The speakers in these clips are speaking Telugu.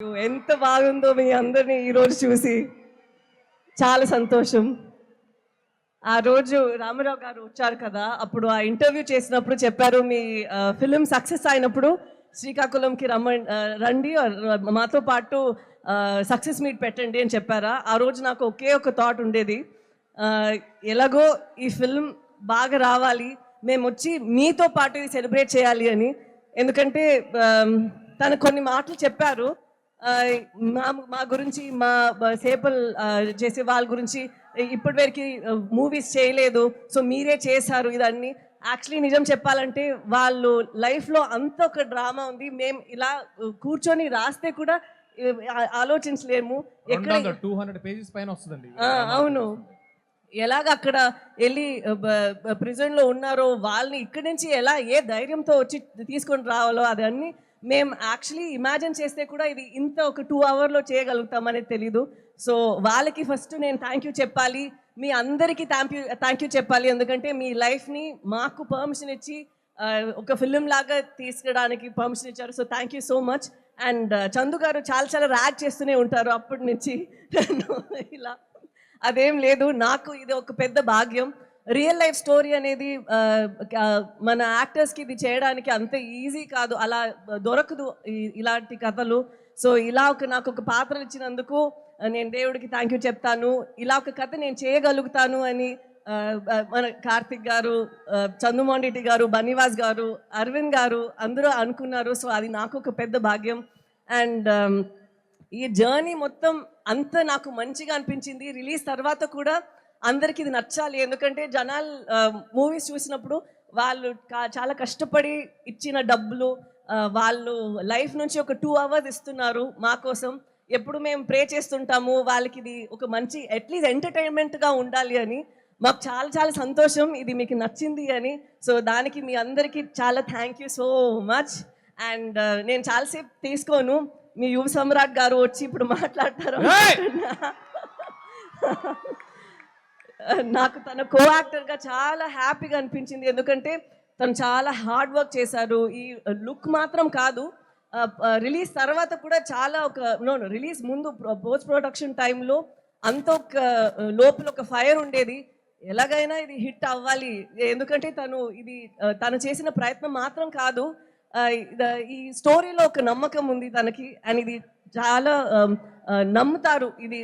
ఎంత బాగుందో మీ అందరినీ ఈరోజు చూసి చాలా సంతోషం. ఆ రోజు రామారావు గారు వచ్చారు కదా, అప్పుడు ఆ ఇంటర్వ్యూ చేసినప్పుడు చెప్పారు మీ ఫిలిం సక్సెస్ అయినప్పుడు శ్రీకాకుళంకి రండి, మాతో పాటు సక్సెస్ మీట్ పెట్టండి అని చెప్పారా. ఆ రోజు నాకు ఒకే ఒక థాట్ ఉండేది, ఎలాగో ఈ ఫిల్మ్ బాగా రావాలి, మేము వచ్చి మీతో పాటు ఇది సెలబ్రేట్ చేయాలి అని. ఎందుకంటే తను కొన్ని మాటలు చెప్పారు మా గురించి, మా సేపల్ చేసే వాళ్ళ గురించి ఇప్పటివరకు మూవీస్ చేయలేదు, సో మీరే చేశారు ఇదన్నీ. యాక్చువల్లీ నిజం చెప్పాలంటే వాళ్ళు లైఫ్లో అంత ఒక డ్రామా ఉంది, మేము ఇలా కూర్చొని రాస్తే కూడా ఆలోచించలేము. ఎక్కడ 200 పేజెస్ పైన వస్తుందండి. అవును, ఎలాగ అక్కడ వెళ్ళి ప్రిజన్లో ఉన్నారో వాళ్ళని ఇక్కడి నుంచి ఎలా ఏ ధైర్యంతో వచ్చి తీసుకొని రావాలో అదన్నీ మేము యాక్చువల్లీ ఇమాజిన్ చేస్తే కూడా ఇది ఇంత ఒక 2 అవర్లో చేయగలుగుతామనేది తెలీదు. సో వాళ్ళకి ఫస్ట్ నేను థ్యాంక్ యూ చెప్పాలి, మీ అందరికీ థ్యాంక్ యూ చెప్పాలి. ఎందుకంటే మీ లైఫ్ని మాకు పర్మిషన్ ఇచ్చి ఒక ఫిలిం లాగా తీసుకురావడానికి పర్మిషన్ ఇచ్చారు. So thank you so much. And Chandu గారు చాలా ర్యాక్ చేస్తూనే ఉంటారు అప్పటి నుంచి ఇలా అదేం లేదు, నాకు ఇది ఒక పెద్ద భాగ్యం. రియల్ లైఫ్ స్టోరీ అనేది మన యాక్టర్స్కి ఇది చేయడానికి అంత ఈజీ కాదు, అలా దొరకదు ఇలాంటి కథలు. సో ఇలా నాకు ఒక పాత్రలు ఇచ్చినందుకు నేను దేవుడికి థ్యాంక్ యూ చెప్తాను. ఇలా ఒక కథ నేను చేయగలుగుతాను అని మన కార్తిక్ గారు, చందుమోండిటి గారు, బన్నీవాస్ గారు, అరవింద్ గారు అందరూ అనుకున్నారు. సో అది నాకు ఒక పెద్ద భాగ్యం. అండ్ ఈ జర్నీ మొత్తం అంత నాకు మంచిగా అనిపించింది. రిలీజ్ తర్వాత కూడా అందరికీ ఇది నచ్చాలి, ఎందుకంటే జనాలు మూవీస్ చూసినప్పుడు వాళ్ళు చాలా కష్టపడి ఇచ్చిన డబ్బులు వాళ్ళు లైఫ్ నుంచి ఒక 2 అవర్స్ ఇస్తున్నారు మా కోసం. ఎప్పుడు మేము ప్రే చేస్తుంటాము వాళ్ళకి ఇది ఒక మంచి అట్లీస్ట్ ఎంటర్టైన్మెంట్గా ఉండాలి అని. మాకు చాలా సంతోషం ఇది మీకు నచ్చింది అని. సో దానికి మీ అందరికీ చాలా thank you so much. And నేను చాలాసేపు తీసుకోను, మీ యువ సమ్రాట్ గారు వచ్చి ఇప్పుడు మాట్లాడతారు. నాకు తన కో యాక్టర్గా చాలా హ్యాపీగా అనిపించింది, ఎందుకంటే తను చాలా హార్డ్ వర్క్ చేశారు. ఈ లుక్ మాత్రం కాదు, రిలీజ్ తర్వాత కూడా చాలా రిలీజ్ ముందు పోస్ట్ ప్రొడక్షన్ టైంలో అంత ఒక లోపల ఒక ఫైర్ ఉండేది, ఎలాగైనా ఇది హిట్ అవ్వాలి. ఎందుకంటే తను చేసిన ప్రయత్నం మాత్రం కాదు, ఈ స్టోరీలో ఒక నమ్మకం ఉంది తనకి. అండ్ ఇది చాలా నమ్ముతారు, ఇది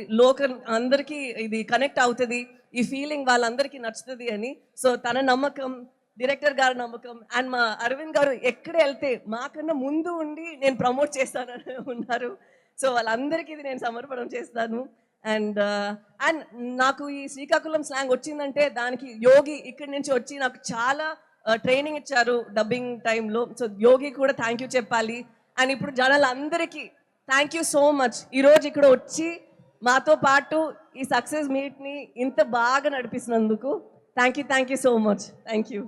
అందరికీ ఇది కనెక్ట్ అవుతుంది, ఈ ఫీలింగ్ వాళ్ళందరికీ నచ్చుతుంది అని. సో తన నమ్మకం, డైరెక్టర్ గారి నమ్మకం, అండ్ మా అరవింద్ గారు ఎక్కడ వెళ్తే మాకన్నా ముందు ఉండి నేను ప్రమోట్ చేస్తానని ఉన్నారు. సో వాళ్ళందరికీ ఇది నేను సమర్పణం చేస్తాను. అండ్ నాకు ఈ శ్రీకాకుళం స్లాంగ్ వచ్చిందంటే దానికి యోగి ఇక్కడి నుంచి వచ్చి నాకు చాలా ట్రైనింగ్ ఇచ్చారు డబ్బింగ్ టైంలో. సో యోగి కూడా థ్యాంక్ యూ చెప్పాలి. అండ్ ఇప్పుడు జనాలందరికీ థ్యాంక్ యూ సో మచ్, ఈరోజు ఇక్కడ వచ్చి మాతో పాటు ఈ సక్సెస్ మీట్ని ఇంత బాగా నడిపిస్తున్నందుకు thank you so much. Thank you.